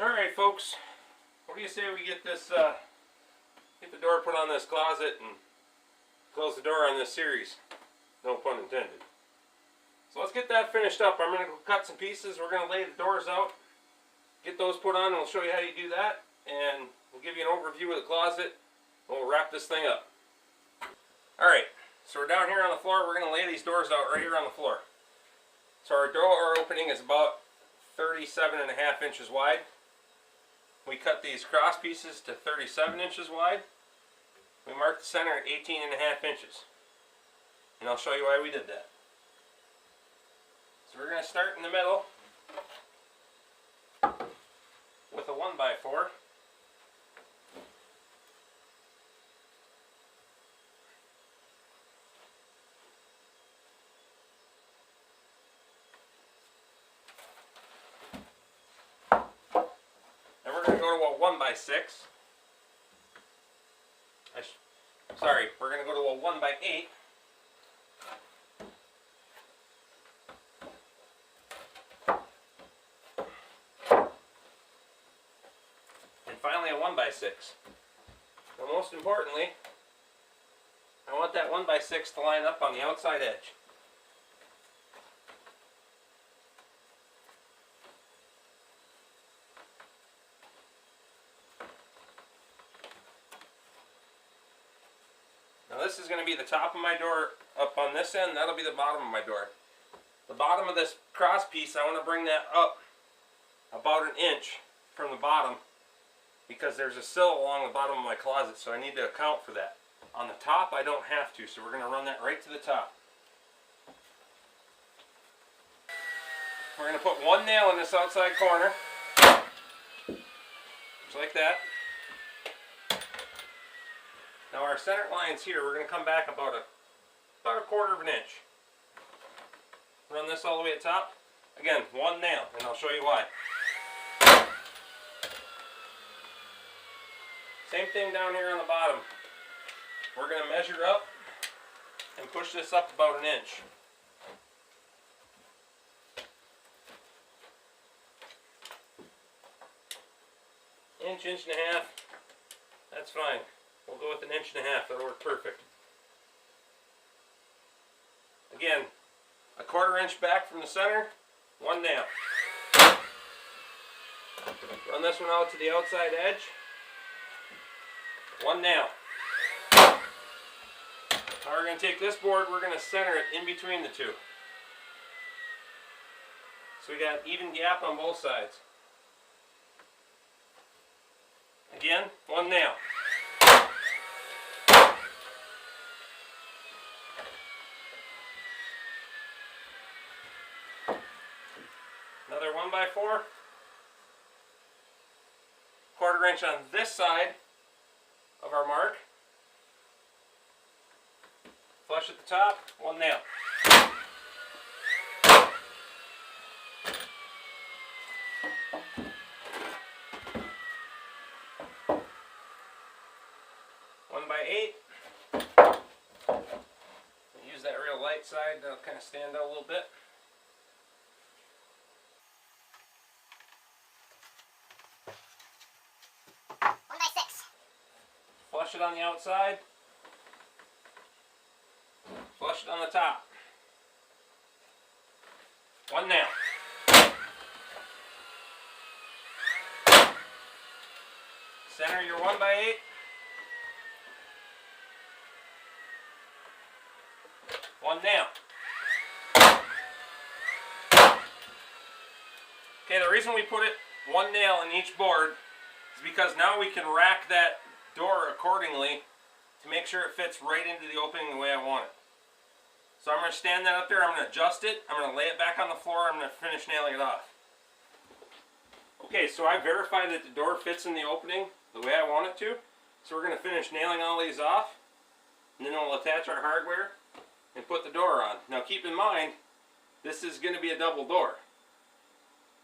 Alright folks, what do you say we get this, get the door put on this closet and close the door on this series? No pun intended. So let's get that finished up. I'm going to cut some pieces, we're going to lay the doors out, get those put on, and we'll show you how you do that, and we'll give you an overview of the closet, and we'll wrap this thing up. Alright, so we're down here on the floor, we're going to lay these doors out right here on the floor. So our door opening is about 37.5 inches wide. We cut these cross pieces to 37 inches wide. We marked the center at 18.5 inches. And I'll show you why we did that. So we're going to start in the middle with a 1x4. We're going to go to a 1x6. Sorry, we're going to go to a 1x8. And finally a 1x6. But most importantly, I want that 1x6 to line up on the outside edge. Now this is going to be the top of my door up on this end, that'll be the bottom of my door. The bottom of this cross piece, I want to bring that up about an inch from the bottom because there's a sill along the bottom of my closet, so I need to account for that. On the top I don't have to, so we're going to run that right to the top. We're going to put one nail in this outside corner, just like that. Now our center line's here, we're going to come back about a quarter of an inch. Run this all the way to the top. Again, one nail, and I'll show you why. Same thing down here on the bottom. We're going to measure up and push this up about an inch. Inch and a half, that's fine. We'll go with an inch and a half, that'll work perfect. Again, a quarter inch back from the center, one nail. Run this one out to the outside edge, one nail. Now we're going to take this board, we're going to center it in between the two. So we got even gap on both sides. Again, one nail. Another 1x4, quarter inch on this side of our mark, flush at the top, one nail. One by 8, use that real light side, that'll kind of stand out a little bit. Flush it on the outside, flush it on the top. One nail. Center your 1x8. One nail. Okay, the reason we put it one nail in each board is because now we can rack that door accordingly to make sure it fits right into the opening the way I want it. So I'm going to stand that up there, I'm going to adjust it, I'm going to lay it back on the floor, I'm going to finish nailing it off. Okay, so I verified that the door fits in the opening the way I want it to. So we're going to finish nailing all these off, and then we'll attach our hardware and put the door on. Now keep in mind, this is going to be a double door.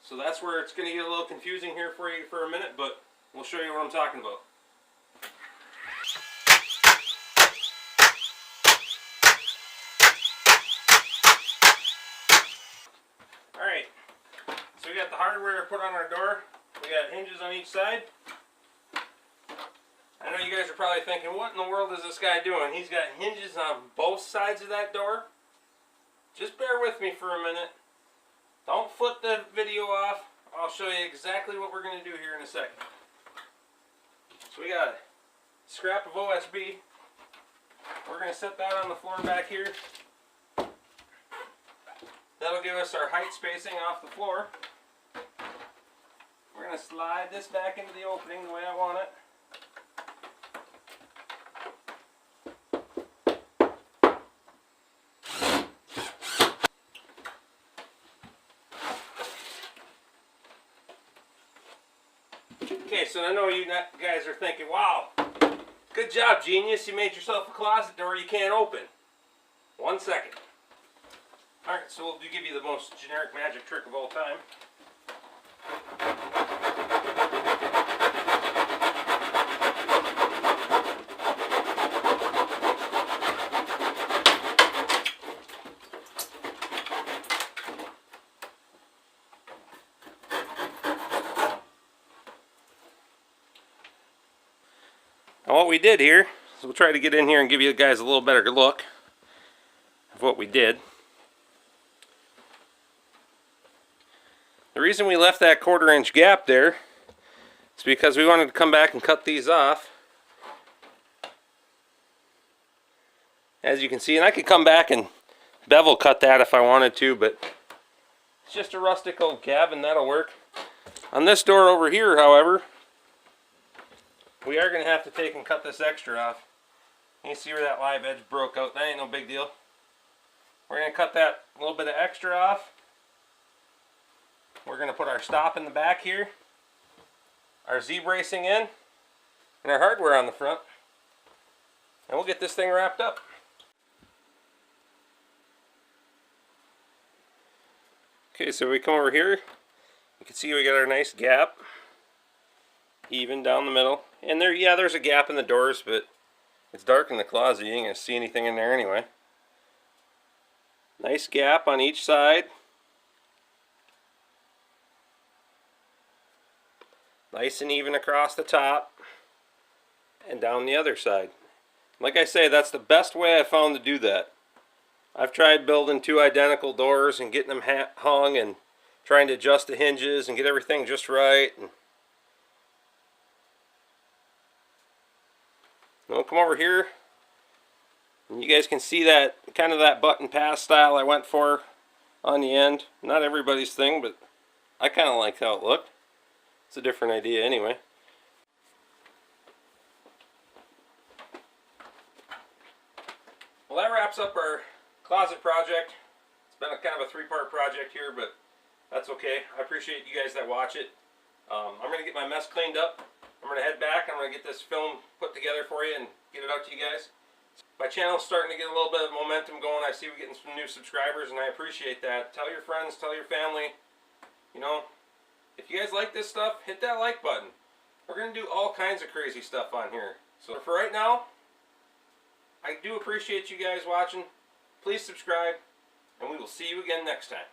So that's where it's going to get a little confusing here for you for a minute, but we'll show you what I'm talking about. Alright, so we got the hardware put on our door. We got hinges on each side. I know you guys are probably thinking, what in the world is this guy doing? He's got hinges on both sides of that door. Just bear with me for a minute. Don't flip the video off. I'll show you exactly what we're going to do here in a second. So we got a scrap of OSB. We're going to set that on the floor back here. That'll give us our height spacing off the floor. We're going to slide this back into the opening the way I want it. Okay, so I know you guys are thinking, wow, good job, genius. You made yourself a closet door you can't open. 1 second. Alright, so we'll give you the most generic magic trick of all time. Now what we did here is we'll try to get in here and give you guys a little better look of what we did. The reason we left that 1/4 inch gap there is because we wanted to come back and cut these off. As you can see, and I could come back and bevel cut that if I wanted to, but it's just a rustic old cab and that'll work. On this door over here, however, we are going to have to take and cut this extra off. You see where that live edge broke out? That ain't no big deal. We're going to cut that little bit of extra off. We're going to put our stop in the back here, our Z-bracing in, and our hardware on the front. And we'll get this thing wrapped up. Okay, so we come over here. You can see we got our nice gap, even down the middle. And there, yeah, there's a gap in the doors, but it's dark in the closet. You ain't going to see anything in there anyway. Nice gap on each side. Nice and even across the top and down the other side. Like I say, that's the best way I've found to do that. I've tried building 2 identical doors and getting them hung and trying to adjust the hinges and get everything just right. And we'll come over here and you guys can see that kind of that button pass style I went for on the end. Not everybody's thing, but I kind of like how it looked. It's a different idea anyway. Well, that wraps up our closet project. It's been a kind of a 3-part project here, but that's okay. I appreciate you guys that watch it. I'm going to get my mess cleaned up. I'm going to head back. I'm going to get this film put together for you and get it out to you guys. My channel's starting to get a little bit of momentum going. I see we're getting some new subscribers, and I appreciate that. Tell your friends, tell your family. You know, if you guys like this stuff, hit that like button. We're going to do all kinds of crazy stuff on here. So for right now, I do appreciate you guys watching. Please subscribe, and we will see you again next time.